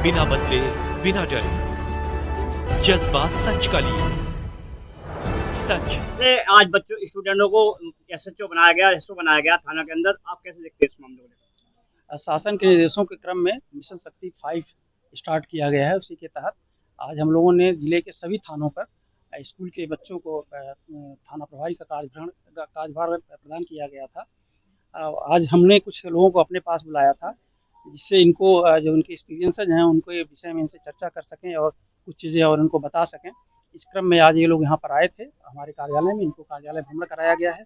बिना बदले, बिना डरे, जज्बा सच का लिए, सच। आज बच्चों स्टूडेंटों को एसएचओ बनाया गया, एसओ बनाया गया थाना के अंदर, आप कैसे देखते हैं इस मामले को? शासन के निर्देशों के क्रम में मिशन शक्ति 5 स्टार्ट किया गया है। उसी के तहत आज हम लोगों ने जिले के सभी थानों पर स्कूल के बच्चों को थाना प्रभारी का कार्यभार प्रदान किया गया था। आज हमने कुछ लोगों को अपने पास बुलाया था, जिससे इनको जो उनके एक्सपीरियंसेस हैं उनको ये विषय में इनसे चर्चा कर सकें और कुछ चीज़ें और उनको बता सकें। इस क्रम में आज ये लोग यहाँ पर आए थे हमारे कार्यालय में, इनको कार्यालय भ्रमण कराया गया है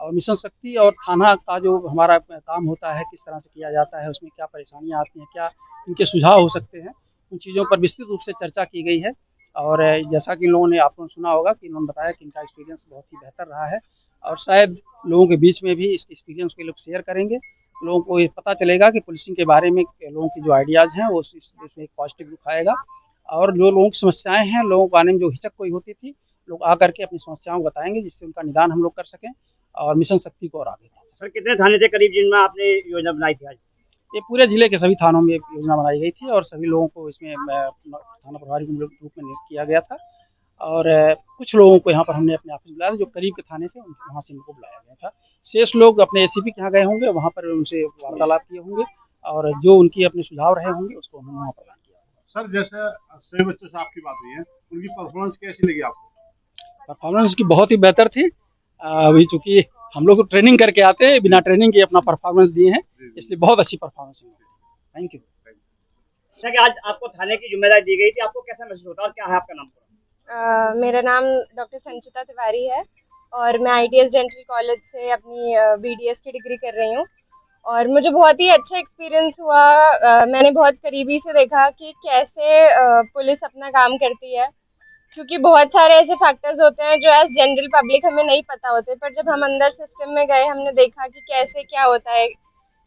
और मिशन शक्ति और थाना का जो हमारा काम होता है किस तरह से किया जाता है, उसमें क्या परेशानियाँ आती हैं, क्या इनके सुझाव हो सकते हैं, उन चीज़ों पर विस्तृत रूप से चर्चा की गई है। और जैसा कि इन लोगों ने आपने सुना होगा कि इन्होंने बताया कि इनका एक्सपीरियंस बहुत ही बेहतर रहा है और शायद लोगों के बीच में भी इस एक्सपीरियंस को लोग शेयर करेंगे। लोगों को ये पता चलेगा कि पुलिसिंग के बारे में लोगों की जो आइडियाज़ हैं वो इसमें एक पॉजिटिव लुक आएगा और जो लोगों की समस्याएं हैं, लोगों को आने में जो हिचक कोई होती थी, लोग आकर के अपनी समस्याओं को बताएंगे, जिससे उनका निदान हम लोग कर सकें और मिशन शक्ति को और आगे बढ़ा सकें। सर, कितने थाने थे करीब जिनमें आपने योजना बनाई थी आज? ये पूरे जिले के सभी थानों में योजना बनाई गई थी और सभी लोगों को इसमें थाना प्रभारी के रूप में नियुक्त किया गया था और कुछ लोगों को यहाँ पर हमने अपने ऑफिस बुलाया, जो करीब के थाने थे वहाँ से इनको बुलाया गया था। शेष लोग अपने एसीपी के यहाँ गए होंगे, वहाँ पर उनसे वार्तालाप किए होंगे और जो उनकी अपने सुझाव रहे होंगे उसको उन्होंने वहाँ प्रदान किया। सर, जैसे सभी बच्चों से आपकी बात हुई है, उनकी परफॉर्मेंस कैसी लगी आपको? परफॉर्मेंस की बहुत ही बेहतर थी। अभी चूँकि हम लोग ट्रेनिंग करके आते हैं, बिना ट्रेनिंग के अपना परफॉर्मेंस दिए हैं, इसलिए बहुत अच्छी परफॉर्मेंस हुई। Thank you. जैसा कि आज आपको थाने की जिम्मेदारी दी गई थी, आपको कैसा महसूस होता है और क्या है आपका नाम? मेरा नाम डॉक्टर संचिता तिवारी है और मैं ITS डेंटल कॉलेज से अपनी BDS की डिग्री कर रही हूँ और मुझे बहुत ही अच्छा एक्सपीरियंस हुआ। मैंने बहुत करीबी से देखा कि कैसे पुलिस अपना काम करती है, क्योंकि बहुत सारे ऐसे फैक्टर्स होते हैं जो एज जनरल पब्लिक हमें नहीं पता होते, पर जब हम अंदर सिस्टम में गए हमने देखा कि कैसे क्या होता है।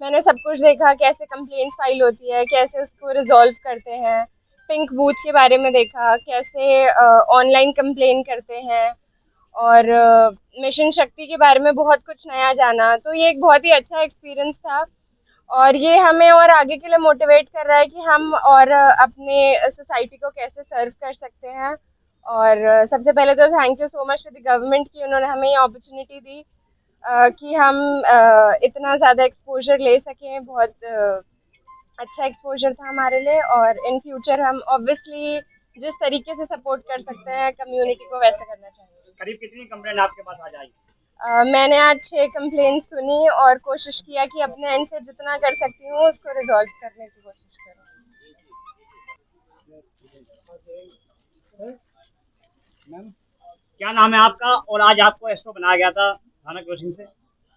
मैंने सब कुछ देखा, कैसे कंप्लेंट फाइल होती है, कैसे उसको रिजॉल्व करते हैं, पिंक बूथ के बारे में देखा, कैसे ऑनलाइन कंप्लेन करते हैं और मिशन शक्ति के बारे में बहुत कुछ नया जाना। तो ये एक बहुत ही अच्छा एक्सपीरियंस था और ये हमें और आगे के लिए मोटिवेट कर रहा है कि हम और अपने सोसाइटी को कैसे सर्व कर सकते हैं। और सबसे पहले तो thank you so much to the government कि उन्होंने हमें ये अपॉर्चुनिटी दी कि हम इतना ज़्यादा एक्सपोजर ले सकें। बहुत अच्छा एक्सपोजर था हमारे लिए और इन फ्यूचर हम ऑब्वियसली जिस तरीके से सपोर्ट कर सकते हैं कम्युनिटी को, वैसा करना चाहेंगे। करीब कितनी कंप्लेंट आपके पास आज आई? मैंने आज 6 कंप्लेंट सुनी और कोशिश किया कि अपने एंड से जितना कर सकती हूँ उसको रिजॉल्व करने की कोशिश करूँ। क्या नाम है आपका और आज आपको एसओ बनाया गया था थाना की से,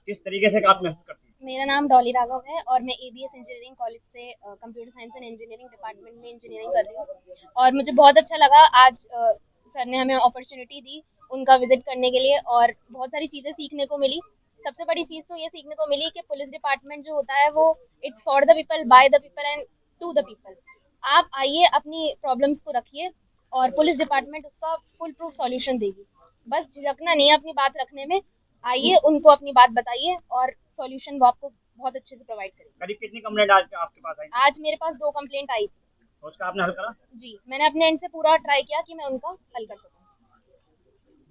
किस तरीके से आप महसूस करते हैं? मेरा नाम डॉली राघव है और मैं ABS इंजीनियरिंग कॉलेज से computer science and engineering department में इंजीनियरिंग कर रही हूँ और मुझे बहुत अच्छा लगा। आज सर ने हमें अपॉर्चुनिटी दी उनका विजिट करने के लिए और बहुत सारी चीज़ें सीखने को मिली। सबसे बड़ी चीज़ तो ये सीखने को मिली कि पुलिस डिपार्टमेंट जो होता है वो it's for the people, by the people and to the people. आप आइए, अपनी प्रॉब्लम्स को रखिए और पुलिस डिपार्टमेंट उसका फुल प्रूफ सॉल्यूशन देगी। बस झिझकना नहीं है अपनी बात रखने में, आइए उनको अपनी बात बताइए और सॉल्यूशन वो आपको बहुत अच्छे से प्रोवाइड करेंगे। करीब कितनी कंप्लेंट आज आपके पास आई? आज मेरे पास 2 कंप्लेंट आई थी। उसका आपने हल करा? जी, मैंने अपने एंड से पूरा ट्राई किया कि मैं उनका हल कर सकूं।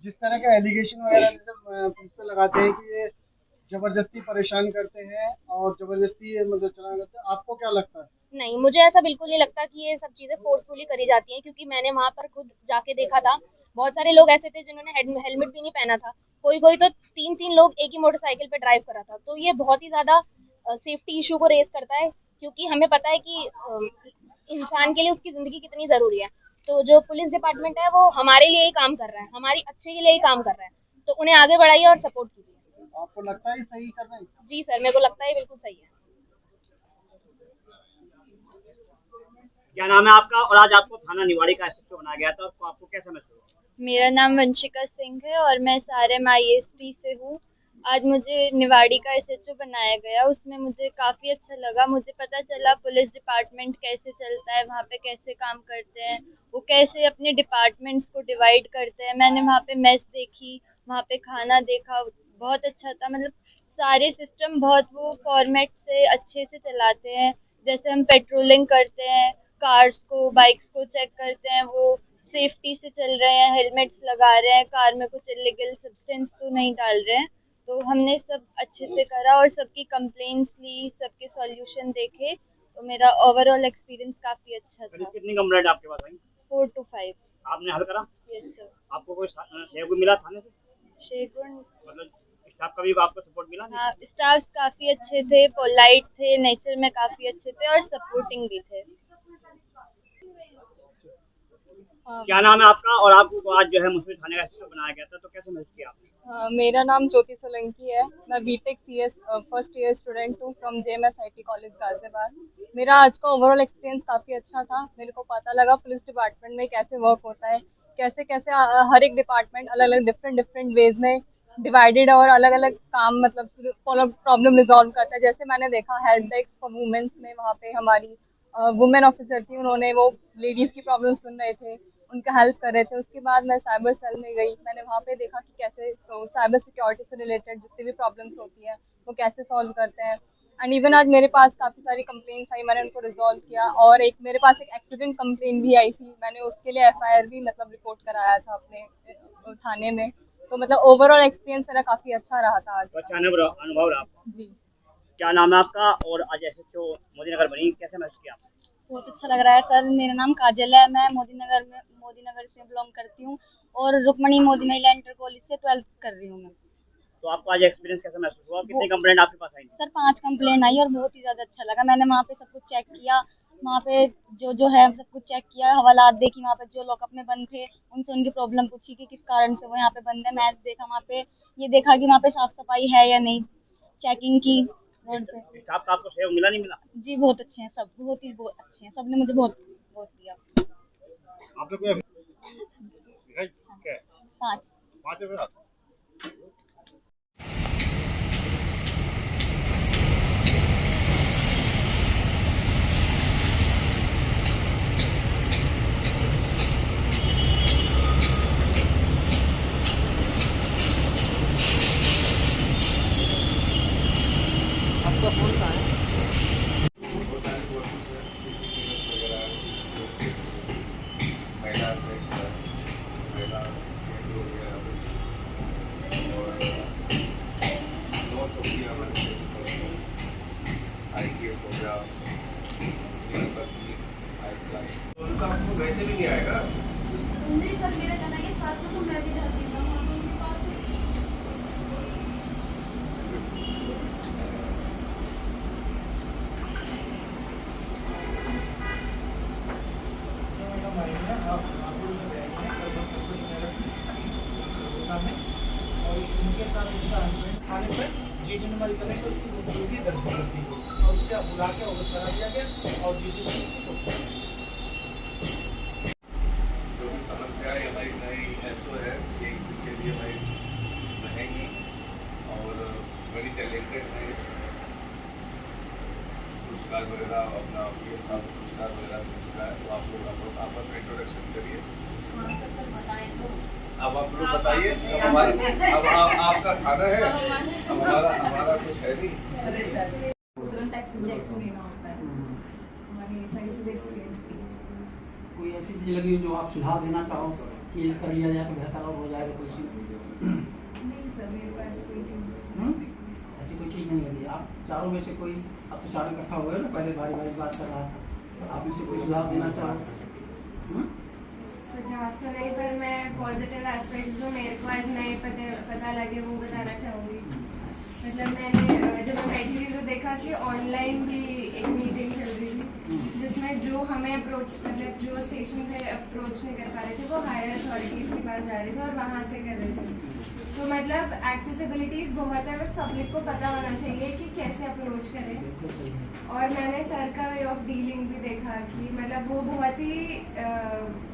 जिस तरह का एलिगेशन वगैरह पुलिस पे लगाते हैं कि ये जबरदस्ती परेशान करते हैं और जबरदस्ती मतलब चलाना करते हैं, आपको क्या लगता है? नहीं, मुझे ऐसा बिल्कुल नहीं लगता कि ये सब चीज़ें फोर्सफुली करी जाती हैं, क्योंकि मैंने वहाँ पर खुद जाके देखा था। बहुत सारे लोग ऐसे थे जिन्होंने हेलमेट भी नहीं पहना था, कोई तो 3-3 लोग एक ही मोटरसाइकिल पे ड्राइव कर रहा था। तो ये बहुत ही ज़्यादा सेफ्टी इशू को रेज करता है, क्योंकि हमें पता है कि इंसान के लिए उसकी ज़िंदगी कितनी ज़रूरी है। तो जो पुलिस डिपार्टमेंट है वो हमारे लिए ही काम कर रहा है, हमारी अच्छे के लिए ही काम कर रहा है, तो उन्हें आगे बढ़ाइए और सपोर्ट कीजिए। आपको लगता है सही कर रहे हैं? जी सर, मेरे को लगता है बिल्कुल सही है। क्या नाम है आपका और आज आपको थाना निवाड़ी का एसएचओ बनाया गया था, तो आपको कैसा महसूस हुआ? मेरा नाम वंशिका सिंह है और मैं सारेम ISP से हूँ। आज मुझे निवाड़ी का SHO बनाया गया, उसमें मुझे काफ़ी अच्छा लगा। मुझे पता चला पुलिस डिपार्टमेंट कैसे चलता है, वहाँ पे कैसे काम करते हैं, वो कैसे अपने डिपार्टमेंट्स को डिवाइड करते हैं। मैंने वहाँ पे मेस देखी, वहाँ पे खाना देखा, बहुत अच्छा था। मतलब सारे सिस्टम बहुत वो फॉर्मेट से अच्छे से चलाते हैं। जैसे हम पेट्रोलिंग करते हैं, कार्स को, बाइक्स को चेक करते हैं, वो सेफ्टी से चल रहे हैं, हेलमेट्स लगा रहे हैं, कार में कुछ इलीगल सब्सटेंस तो नहीं डाल रहे हैं। तो हमने सब अच्छे से करा और सबकी कंप्लेंट्स ली, सबके सॉल्यूशन देखे, तो मेरा ओवरऑल एक्सपीरियंस काफ़ी अच्छा था। कितनी कंप्लेंट आपके पास आई? 4 to 5। आपने हल करा? Yes sir. आपको कोई सहयोग मिला थाने से? शेगुन मतलब स्टाफ का भी आपको सपोर्ट मिला? हाँ, स्टाफ्स काफ़ी अच्छे थे, पोलाइट थे, नेचर में काफ़ी अच्छे थे और सपोर्टिंग भी थे। क्या नाम है आपका और आपको आज जो है मुस्लिम थाने का एसएचओ बनाया गया था, तो कैसे महसूस किया आपने? मेरा नाम ज्योति सोलंकी है। मैं BTech CS first year student हूँ from JMS IT college Ghaziabad. मेरा आज का ओवरऑल एक्सपीरियंस काफ़ी अच्छा था। मेरे को पता लगा पुलिस डिपार्टमेंट में कैसे वर्क होता है, कैसे कैसे हर एक डिपार्टमेंट अलग अलग डिफरेंट वेज में डिवाइडेड और अलग अलग काम मतलब प्रॉब्लम रिजॉल्व करता है। जैसे मैंने देखा हेल्प डेस्क फॉर वुमेन्स में वहाँ पे हमारी वुमेन ऑफिसर थी, उन्होंने वो लेडीज़ की प्रॉब्लम सुन रहे थे, उनका हेल्प कर रहे थे। उसके बाद मैं साइबर सेल में गई, मैंने वहाँ पे देखा कि कैसे तो साइबर सिक्योरिटी से रिलेटेड जितनी भी प्रॉब्लम्स होती हैं वो कैसे सॉल्व करते हैं। एंड इवन आज मेरे पास काफ़ी सारी कंप्लेंट्स आई, मैंने उनको रिजॉल्व किया। और एक मेरे पास एक एक्सीडेंट कंप्लेंट भी आई थी, मैंने उसके लिए FIR भी मतलब रिपोर्ट कराया था अपने थाने में। तो मतलब ओवरऑल एक्सपीरियंस मेरा काफ़ी अच्छा रहा था आज। अच्छा अनुभव रहा आपका। जी, क्या नाम है आपका और आज एसएचओ मोदीनगर बनी, कैसे महसूस किया आपने? बहुत अच्छा लग रहा है सर। मेरा नाम काजल है, मैं मोदीनगर से बिलोंग करती हूँ और रुक्मणी मोदी महिला इंटर कॉलेज से 12th कर रही हूँ मैं। तो आपको आज एक्सपीरियंस कैसा महसूस हुआ? कितनी कंप्लेंट आपके पास आई? सर 5 कंप्लेंट आई और बहुत ही ज़्यादा अच्छा लगा। मैंने वहाँ पे सब कुछ चेक किया, वहाँ पे जो है सब कुछ चेक किया, हवालात देखी, वहाँ पे जो लॉकअप में बंद थे उनसे उनकी प्रॉब्लम पूछी कि किस कारण से वो यहाँ पे बंद है। मैच देखा वहाँ पे, ये देखा कि वहाँ पे साफ सफाई है या नहीं, चेकिंग की रोड पे। स्टाफ का आपको सहयोग मिला नहीं मिला? जी बहुत अच्छे हैं सब, बहुत ही अच्छे हैं, सबने मुझे बहुत बहुत दिया। आपने कोई 5 5 आपका फोन कहाँ है? बहुत सारे कोर्सेस हैं, CCTV वगैरह, महिला अध्यक्ष है, महिला केंद्र हो गया और 9 चौकियाँ हमारे ITF हो गया, उनका आपको वैसे भी नहीं आएगा। नहीं सर, मेरा कहना है साथ में तो मैं भी रहती हूँ वहाँ तो उनके पास और इनके साथ उनका हस्बैंड थाने पर GT नंबर करेंगे, उसकी जो भी दर्ज करती है और उससे बुला के अवगत करा दिया गया और GT नंबर जो भी समस्या है हमारी नई SO है, एक दिन के लिए हमारी रहेंगी और बड़ी टैलेंटेड है। पुरस्कार वगैरह अपना पुरस्कार वगैरह मिल चुका है, तो आप लोग आप अपना इंट्रोडक्शन करिए। अब आप लोग बताइए, अब आपका खाना है, अब हमारा कुछ है नहीं। तुरंत एक्शन लेना होता है। हमारी सारी चीज़ें एक्सपीरियंस की। कोई ऐसी चीज़ लगी जो आप सुझाव देना चाहो कि ये कर लिया जाए तो बेहतर और हो जाएगा कोई चीज़? नहीं सर, मेरे पास कोई चीज़ ऐसी कोई चीज़ नहीं लगी। आप चारों में से कोई, अब तो चारों इकट्ठा हुए ना, पहले बारी बारी बात कर रहा था, तो आप में से कोई सुझाव देना चाहो? सुझाव तो नहीं, पर मैं पॉजिटिव एस्पेक्ट्स जो मेरे को आज नए पता लगे वो बताना चाहूँगी। मतलब मैंने जब मैं बैठी थी तो देखा कि ऑनलाइन भी एक मीटिंग चल रही थी जिसमें जो हमें अप्रोच मतलब जो स्टेशन पे अप्रोच नहीं कर पा रहे थे वो हायर अथॉरिटीज़ के पास जा रहे थे और वहाँ से कर रहे थे। तो मतलब एक्सेसिबिलिटीज़ बहुत है, बस पब्लिक को पता होना चाहिए कि कैसे अप्रोच करें। और मैंने सर का वे ऑफ डीलिंग भी देखा कि मतलब वो बहुत ही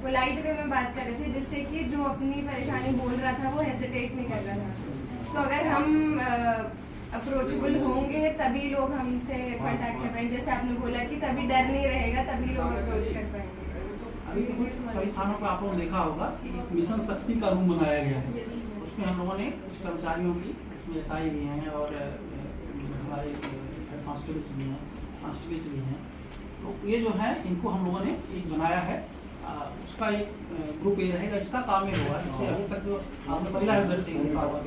पोलाइट वे में बात कर रहे थे, जिससे कि जो अपनी परेशानी बोल रहा था वो हेजिटेट नहीं कर रहा था। तो अगर हम अप्रोचेबल होंगे तभी लोग हमसे कांटेक्ट कर पाएंगे। जैसे आपने बोला कि तभी डर नहीं रहेगा तभी लोग अप्रोच कर पाएंगे। सभी थानों पर आप लोगों ने देखा होगा कि एक मिशन शक्ति का रूम बनाया गया है, उसमें हम लोगों ने कुछ कर्मचारियों की, उसमें SI भी हैं और हमारे कांस्टेबल्स भी हैं, तो ये जो है इनको हम लोगों ने एक बनाया है, उसका एक ग्रुप ये रहेगा, इसका काम ये होगा। जैसे अभी तक जो आपने महिला हेल्प डेस्क देखा हुआ,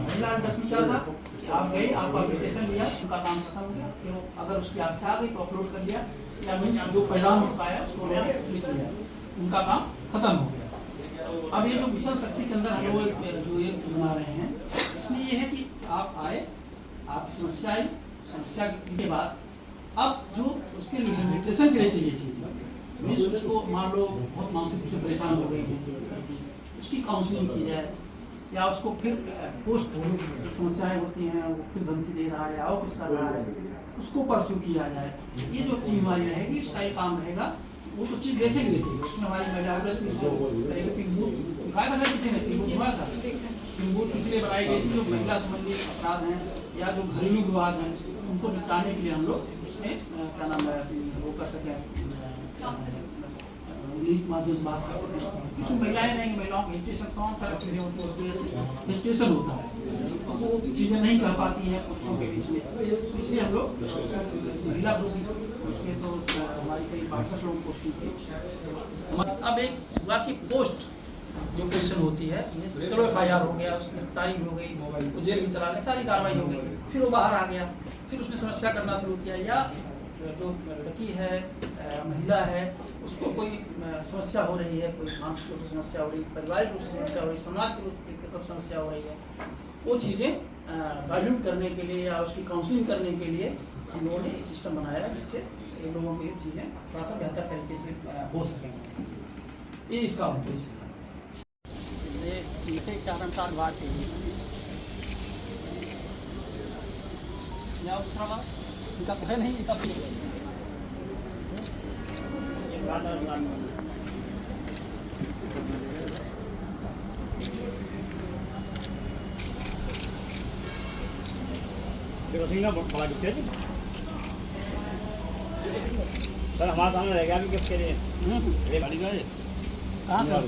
महिला हेल्प डेस्क में क्या था कि आप गए, आपका एप्लीकेशन लिया, उनका काम खत्म हो गया, फिर अगर उसकी आख्या आ गई तो अपलोड कर लिया, या मीन्स जो परिणाम उसका आया उसको उन्होंने लिख लिया, उनका काम खत्म हो गया। अब ये जो मिशन शक्ति के अंदर हम लोग जो ये बना रहे हैं, इसमें ये है कि आप आए, आपकी समस्या आई, समस्या के बाद अब जो उसके रिहेबिलिटेशन के लिए चाहिए चीज़ मीन्स उसको मान लो बहुत मानसिक रूप से परेशान हो गई है, उसकी काउंसलिंग की जाए, या उसको फिर पोस्ट समस्याएं होती हैं, वो फिर धमकी दे रहा है और कुछ कर रहा है, उसको परस्यू किया जाए। ये जो टीम हमारी रहेगी, इसका ये काम रहेगा। वो तो चीज़ देखेंगे, उसमें हमारी महिला करेगी। दिखाया था किसी ने था बूथ इसलिए बनाई गई थी, जो महिला संबंधी अपराध हैं या जो घरेलू विवाद हैं उनको निपटाने के लिए हम लोग इसमें क्या नाम है वो कर सकें, माध्यम से बात कर सकते हैं। कुछ महिलाएं रहेंगी, महिलाओं की हिस्ट्रेशन कौन सा चीज़ें होती है, उसकी वजह से हिस्ट्रेशन होता है, तो वो चीज़ें नहीं कर पाती हैं पुरुषों के बीच में, इसलिए हम लोग महिला ग्रुप उसमें तो हमारी कई 62 लोग पोस्टिंग थी। अब एक शुरुआती पोस्ट जो पोजीशन होती है, चलो FIR हो गया, उसकी गिरफ्तारी हो गई, वो जेल में चला गया, सारी कार्रवाई हो गई, फिर वो बाहर आ गया, फिर उसने समस्या करना शुरू किया, या जो लड़की है महिला है उसको कोई समस्या हो रही है, कोई मानसिक रूप से समस्या हो रही है, पारिवारिक रूप से समस्या हो रही है, समाज के रूप की तरफ समस्या हो रही है, वो चीज़ें डाइल्यूट करने के लिए या उसकी काउंसलिंग करने के लिए हम लोगों ने सिस्टम बनाया है, जिससे इन लोगों की चीज़ें थोड़ा सा बेहतर तरीके से हो सकेंगे। ये इसका उद्देश्य है। ये चारण कार्ड के लिए या दूसरा बात इनका है नहीं, इनका सर हमारे सामने रहेगा अभी किसके लिए? कहाँ सर?